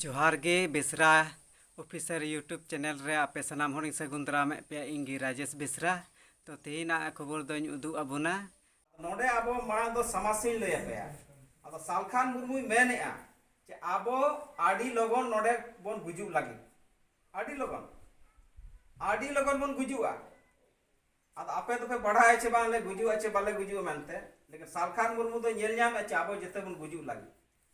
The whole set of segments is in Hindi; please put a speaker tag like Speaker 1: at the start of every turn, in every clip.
Speaker 1: जोहार गे बेसरा ऑफिसर यूट्यूब चैनल रे आपे सनाम हर सगुन दारामे पे इंगी राजेश बेसरा तो तेना खबर दोኝ उदुग अबोना
Speaker 2: नोडे आबो मांग दो समस्या लय पे अद सालखान मुर्मु मेनेआ जे आबो आडी लगन नोडे बोन गुजु लागी आडी लगन बोन गुजुआ अद आपे तो पे बढ़ाए छे बाले गुजु अच्छे बाले गुजु मानते लेकिन सालखान मुर्मु तो नेल नाम अच्छे आबो जते बोन गुजु लागी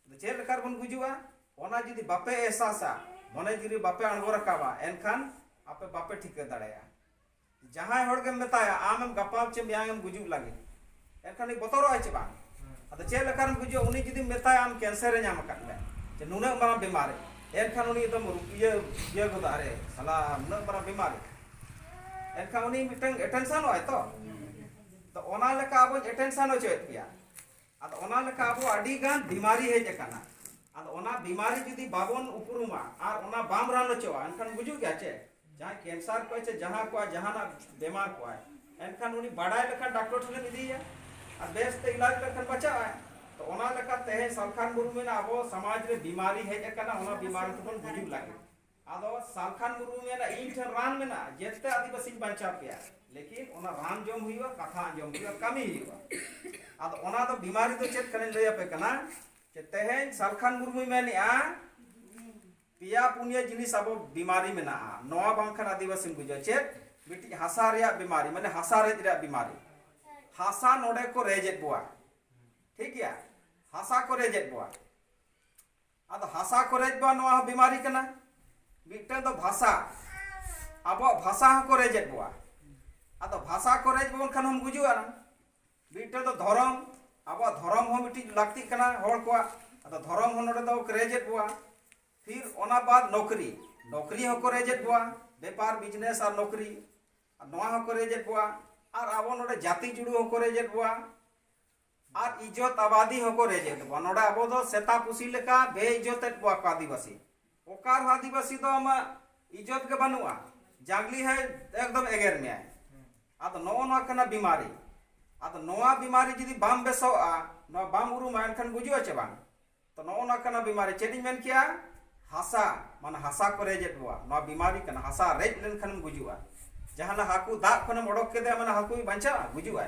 Speaker 2: तो चे लेकार बोन गुजुआ ओना जुदी बापे एहसासा मने जुदी बापे अणगो रकाबा एनखान आपे बापे ठिके दाड़ेया जहां हड़ के मेताया आम गपाल चे ब्यांग गुजु लागी एनखान बतरो आचे बा अद चे लेकार गुजु उनी जुदी मेताया आम कैंसर नाम काटले जे नुना मारा बीमारी एनखान उनी एकदम ये गोदारे साला नुना मारा बीमारी एनखान उनी मिटंग टेंशन होय तो ओना लेका अब टेंशन हो चेत पिया अद ओना लेका अब आडी गान बीमारी हे जकाना अद ओना बीमारी जुदी बाबन उपरुमा और ओना बाम रान चोआ एनखान बुझु गया चे जहां कैंसर को चे जहां को जहाना बीमार को एनखान उनी बाडाय लेखान डॉक्टर ठने इदिया और बेस ते इलाज लेखान बचावा तो ओना लेका तेहे सालखान मुर्मु ना अब समाज रे बीमारी हे जकाना ओना बीमारी तबन बुझु लागे आदो सालखान मुर्मु मेना इन ठन रान मेना जेते आदिवासी बंचा पिया लेकिन ओना रान जम हुईवा कथा जम हुईवा कमी हुईवा आदो ओना तो बीमारी तो चेत कने लय पे कना तेहें सालखान मुर्मु मेनिया पिया पुनिया जिनिस अब बीमारी मेना नवा बांखान आदिवासी बुझो चेत मिट्टी हासा रे बीमारी माने हासा रे बीमारी हासा नोडे को रेजेत बुआ ठीक है हासा को रेजेत बुआ अद हासा को रेज बुआ नवा बीमारी कना मिट्टे तो भाषा अब भाषा को रेजेत बुआ अद भाषा को रेज बुन खान हम बुझुआ मिट्टे तो धर्म अब धर्म हो मिट्टी लगती कना हड़ को अद धर्म हो नोडे तो रेजेत बुआ फिर ओना बाद नौकरी हो को रेजेत बुआ व्यापार बिजनेस और नौकरी नवा हो को रेजेत बुआ और अब नोडे जाति जुड़ू हो को रेजेत बुआ और इज्जत आबादी हो को रेजेत बुआ नोडे अब दो सेता पुसी लेका बेइज्जत बुआ को आदिवासी ओकार आदिवासी तो हम इज्जत के बनुआ जागली है एकदम एगेर में अद नोना कना बीमारी अद नोआ बीमारी जुदी बाम बेसोआ नो बाम उरुम एनखान गुजुआ चे बांग तो नोना कना बीमारी चेदी मेन किया हासा मान हासा को रेजेत बुआ नो बीमारी कना हासा रेज लेनखान गुजुआ जहां हाकू दा खन मोडक के दे मान हाकू बंचा गुजुआ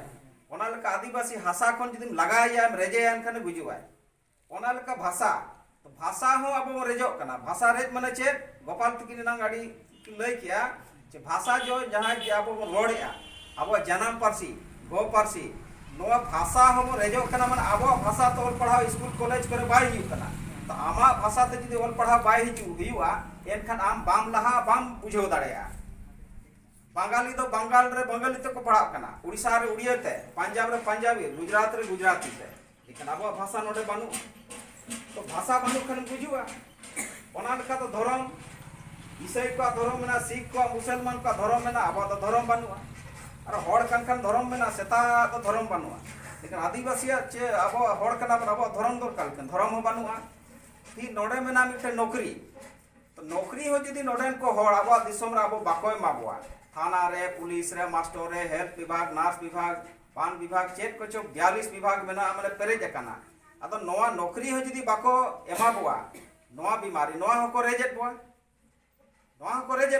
Speaker 2: ओना लका आदिवासी हासा खन जुदी लगाया रेजे एनखान गुजुआ ओना लका भाषा तो भाषा हो अब रेजो कना भाषा रेज माने चे गोपाल तकिन नांग आडी लय किया जे भाषा जो जहां जे अब रोड़या अब जन्म पारसी गो पारसी नोआ भाषा हम रेजो कना मन अब भाषा तो ओल पढ़ाव स्कूल कॉलेज करे बाय हिउ कना तो आमा भाषा ते जदी ओल पढ़ाव बाय हिजुआ एनखान आम बाम लहा बाम बुझो दाड़ेया बंगाली तो बंगाल रे बंगाली तो को पढ़ाव कना उड़ीसा रे उड़िया ते पंजाब रे पंजाबी गुजरात रे गुजराती ते लेकिन अब भाषा नोडे बानु तो भाषा बानु खन बुझुआ ओना लेका तो धर्म ईसाई का धर्म मेना सिख का मुसलमान का धर्म मेना अब तो धर्म बानुआ और हड़ खान धर्म में सेता तो धर्म बानुआ लेकिन आदिवासी चे अब हड़ कना अब धर्म दरकार धर्म बानुआ फिर नोडे में मिट्टे नौकरी तो नौकरी हो जुदी नोडेन को हड़ अब दिसम रे अब बाको एमाबुआ थाना रे पुलिस रे मास्टर रे हेल्थ विभाग नर्स विभाग पान विभाग चेक को 42 विभाग में माने पेरेज कना अद नोआ नौकरी हो जुदी बाको एमाबुआ नोआ बीमारी नोआ हो को रेजेत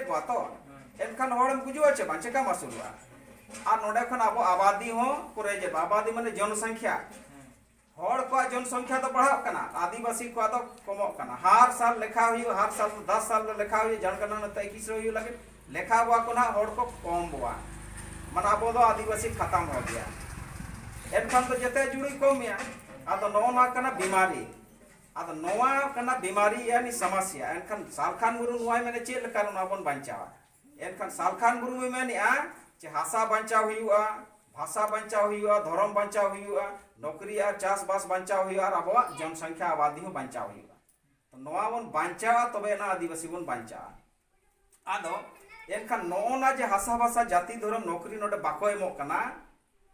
Speaker 2: बुआ तो एनखान हड़ गुजुआ चे बांचे का मसुलवा और नोडे खन अब आबादी हो करे जे आबादी माने जनसंख्या हड़ को जनसंख्या तो बढ़ाव कना आदिवासी को तो कमो कना हर साल लेखा हुई हर साल 10 साल लेखा हुई जनगणना न 21 हुई लगे लेखा बुआ को ना हड़ को कम बुआ मन अब दो आदिवासी खत्म हो गया एनखान तो जते जुड़ी कम या अद नोना कना बीमारी अद नोआ कना बीमारी यानी समस्या एनखान सालखान मुरु नोय माने चे लेका ना बन बंचावा एनखान सालखान मुरु माने चे हासा बंचाव हुआ भाषा बंचाव हुआ धर्म बंचाव हुआ नौकरी और चाष बास बंचाव हुआ और अब जनसंख्या आबादी हो बंचाव हुआ तो नोआ बन बंचावा तबे ना आदिवासी बन बंचावा आदो एनखान नोना जे हासा भाषा जाति धर्म नौकरी नोडे बाको एमो कना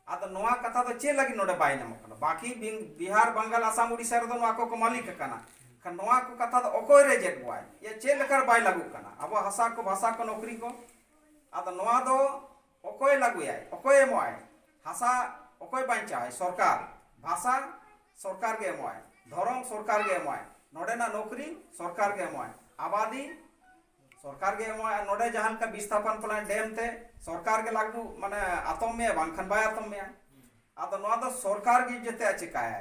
Speaker 2: आदो नोआ कथा तो चे लगी नोडे बाय नामो कना बाकी बिहार बंगाल आसाम उड़ीसा रे दो नोआ को मालिक कना खन नोआ को कथा तो ओकोय रेजेट बुआय ये चे लेकर बाय लागू कना अब हासा को भाषा को नौकरी को आदो नोआ दो ओकोय लागुया ओकोय एमोय हासा ओकोय बंचाय सरकार भाषा सरकार के एमोय धर्म सरकार के एमोय नोडेना नौकरी सरकार के एमोय आबादी सरकार के एमोय नोडे जहां का विस्थापन प्लान डैम ते सरकार के लागू माने आतम में बांखन बाय आतम में आदो नोआ दो सरकार के जते चिकाय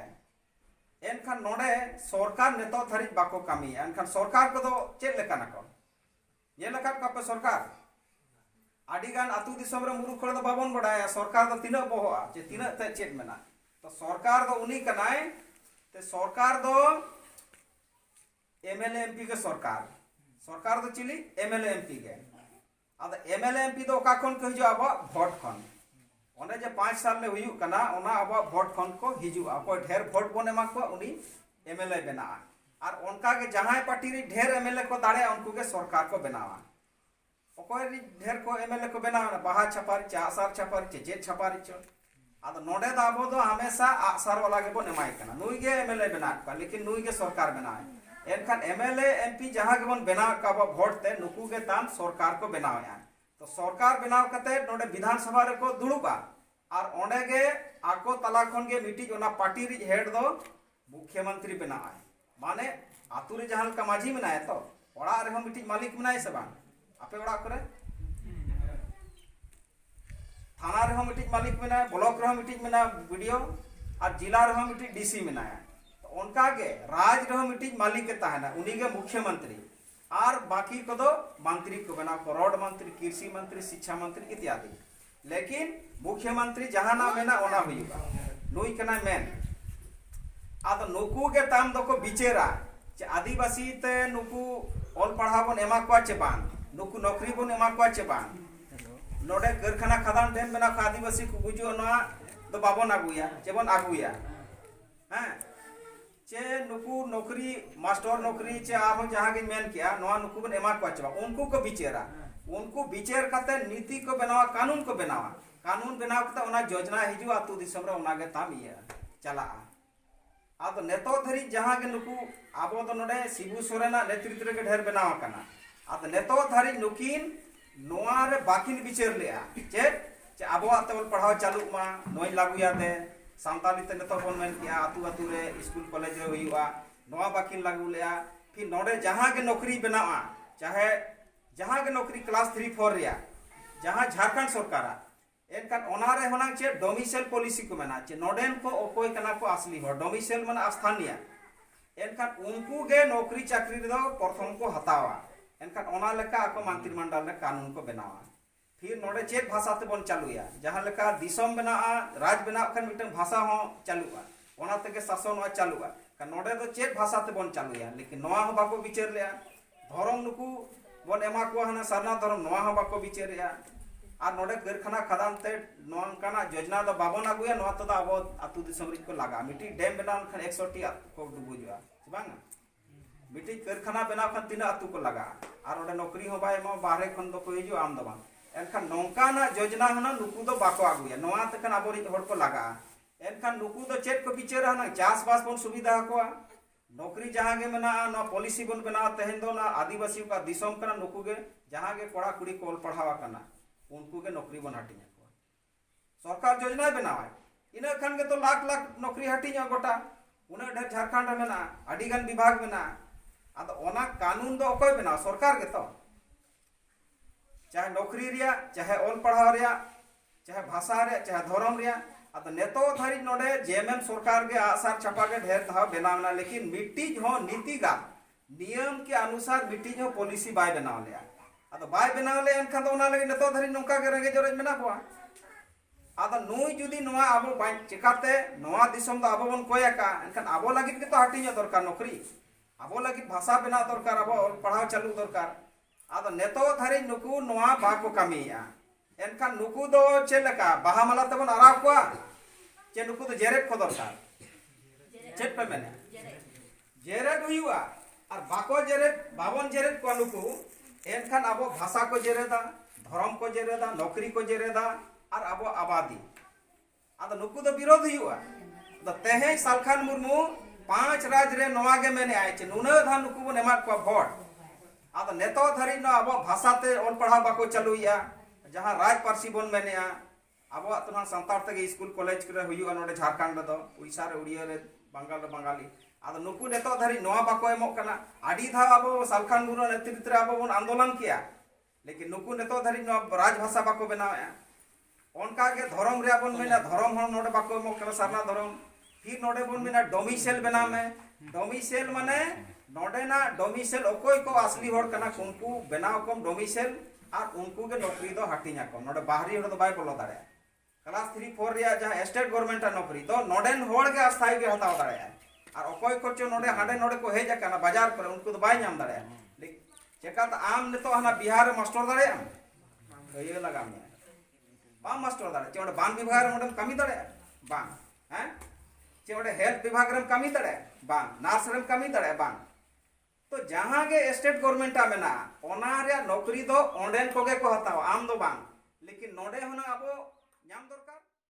Speaker 2: एनखान नोडे सरकार नेतो धरिज बाको कामिया एनखान सरकार को दो चेक लेकाना को ये लेका का सरकार आडिगान आतु दिसम रे मुरुख खड़ दो बाबन बडाया सरकार दो तिना बोहा जे तिना ते चेक मेना तो सरकार दो उनी कनाय ते सरकार दो एमएलए एमपी के सरकार दो चिली एमएलए एमपी के आदा एमएलए एमपी दो का खन को हिजु अब भोट खन ओने जे 5 साल ले हुयु कना ओना अब भोट खन को हिजु अकोय ढेर भोट बने मा को उनी एमएलए बना और उनका के जहां पार्टी रे ढेर एमएलए को दाड़े उनको के सरकार को बनावा अकोय रे ढेर को एमएलए को बनावा बाहा छपारी चासार छपारी जे छपारी छ आदा नोडे दा अब दो हमेशा आसार वाला के बन एमाय कना नुई के एमएलए बना का लेकिन नुई के सरकार बनाए एनखान एमएलए एमपी जहां के बन बना का भोट ते नुकु के ताम सरकार को बनाया तो सरकार बनाव कते नोडे विधानसभा रे को दुड़ुबा और ओंडे गे आको तला खन गे मिटिज ओना पार्टी रि हेड दो मुख्यमंत्री बनाए माने आतु रे जहां का माझी बनाए तो ओड़ा रे हम मिटिज मालिक बनाए से बान आपे ओड़ा करे थाना रे हम मिटिज मालिक बनाए ब्लॉक रे हम मिटिज बनाए वीडियो और जिला रे हम मिटिज डीसी बनाए तो उनका के राज रे हम मिटिज मालिक के ताहना उनी के मुख्यमंत्री और बाकी को दो मंत्री को बना रोड मंत्री कृषि मंत्री शिक्षा मंत्री इत्यादि लेकिन मुख्यमंत्री जहां ना मेना ओना हुईगा नुई कना मेन आद नुकु के ताम दो को बिचेरा जे आदिवासी ते नुकु ऑल पढ़ा बन एमा को चे बान नुकु नौकरी बन एमा को चे बान नोडे कारखाना खदान ठेन बना को आदिवासी को गुजो ना तो बाबन आगुया जेबन आगुया हैं चे नुकु नौकरी मास्टर नौकरी चे आरो जहां के मेन किया नोआ नुकु बन एमा को चबा उनको को बिचेरा उनको बिचेर कते नीति को बनावा कानून को बनावा कानून बनाव कते ओना योजना हिजु आतु दिसम रे ओना गे ताम इया चला आदो नेतो धरी जहां के नुकु आबो दो नोडे शिबू सोरेना नेतृत्व रे ढेर बनावा कना आदो नेतो धरी नुकिन नोआ रे बाकिन बिचेर लेया चे आबो आते पढ़ाव चालू मा नोई लागुया दे सांताली ते नेतो बन मेन किया आतु आतु रे स्कूल कॉलेज रे हुईवा नोआ बाकिन लागू लेया फिर नोडे जहां के नौकरी बनावा चाहे जहां के नौकरी क्लास 3-4 रिया जहां झारखंड सरकार एनकान ओनारे होना चे डोमिसाइल पॉलिसी को मेना चे नोडेन को ओकोय कना को असली हो डोमिसाइल माने स्थानीय एनकान उनको गे नौकरी चाकरी रे दो प्रथम को हतावा एनकान ओना लेका को मंत्रिमंडल रे कानून को बनावा फिर नोडे चेक भाषा ते बन चालुया जहां लेका दिसम बना राज बना खन मिटन भाषा हो चालुआ ओना तके शासन हो चालुआ का नोडे दो चेक भाषा ते बन चालुया लेकिन नोआ हो बाको विचार लेया धरम नुकु बन एमा को हना सरना धरम नोआ हो बाको विचारया और नोडे कारखाना खदान ते नोनकाना योजना दो बाबन आगुया नोआ तो अब आतु दिसम रि को लागा मिटी डैम बनान खन 100 को डुबुजुआ बांगा मिटी कारखाना बनाव खन तिना आतु को लगा और ओडे नौकरी हो बाय मा बाहरे खन दो को हिजु आम दो बांग एनखान नोंकाना योजना हना नुकु दो बाको आगुया नोआ तकन आबोरि हर को लगा एनखान नुकु दो चेक को बिचेर हना चास बास बन सुविधा को नौकरी जहां गे मेना ना पॉलिसी बन बना तहन दो ना आदिवासी का दिसम कना नुकु गे जहां गे कोड़ा कुड़ी कोल पढ़ावा कना उनको के नौकरी बन हटिया को सरकार योजना बनावा इना खान के तो लाख लाख नौकरी हटिया गोटा उना ढेर झारखंड में ना अडिगन विभाग में ना आद ओना कानून दो ओकोय बना सरकार के तो चाहे नौकरी रिया चाहे ऑल पढ़ाव रिया चाहे भाषा रे चाहे धर्म रिया आद नेतो धरी नोडे जेएमएम सरकार के आसार छपा के ढेर था बनावना लेकिन मिट्टी हो नीतिगत नियम के अनुसार मिट्टी हो पॉलिसी बाय बनाव लिया आद बाय बनाव ले एनखान दो ओना लगे नेतो धरी नोका के रंगे जरे मेना बवा आद नुई जुदी नोआ आबो बाय चिकाते नोआ दिसम दो आबो बन कोयाका एनखान आबो लागित के तो हटिया दरकार नौकरी आबो लागित भाषा बना दरकार आबो पढ़ाव चालू दरकार आद नेतो धरी नुकु नोआ बाको कामिया एनखान नुकु दो चेलका बाहा माला तबन आराव को चे नुकु दो जेरेट को दरकार चेट पे मेने जेरेट हुईवा और बाको जेरेट बावन जेरेट को नुकु एनखान आबो भाषा को जेरेदा धर्म को जेरेदा नौकरी को जेरेदा और आबो आबादी आद नुकु दो विरोध हुईवा तो तेहे सालखान मुर्मू 5 राज रे नोआ गे मेने आय चे नुना धा नुकु बन एमा को वोट आद नेतो धरी न आबो भाषा ते ऑल पढ़ा बाको चालुया जहां राज पारसी बन मेनेया आबो तो संतार ते स्कूल कॉलेज रे हुईवा नोडे झारखंड दो उड़ीसा रे उड़िया रे बंगाल रे बंगाली आदो नुकु नेतो धारी नोआ बाको एमोक कना आडी धाव आबो सालखान मुर्मू नेतृत्व रे आबो बोन आंदोलन किया लेकिन नुकु नेतो धारी नोआ राजभाषा बाको बनावे उनका के धर्म रे बोन मेना धर्म हन नोडे बाको एमोक कना सारना धर्म फिर नोडे बोन मेना डोमिसाइल बनाव में डोमिसाइल माने नोडे ना डोमिसाइल ओकोय को असली होड़ कना उनको बनाव कम डोमिसाइल और उनको के नौकरी दो हटिना कम नोडे बाहरी होड़ दो बाय बोलो दाड़े क्लास 3 4 रिया जहां स्टेट गवर्नमेंट नौकरी दो नोडेन होड़ के अस्थायी के हटाव दाड़े और ओकोय को चो नोडे हाडे नोडे को हेज कना बाजार पर उनको तो बाय नाम दाड़े चेका तो आम ने तो हना बिहार मास्टर दाड़े तो ये लगा में बाम मास्टर दाड़े चोडे बान विभाग रे मोडे कमी दाड़े बांग हैं चोडे हेल्थ विभाग रे कमी दाड़े बांग नर्स रे कमी दाड़े बांग तो जहां के स्टेट गवर्नमेंट मेना ओना रे नौकरी दो ओंडेन कोगे को हताव आम दो बांग लेकिन नोडे होना अबो नाम दो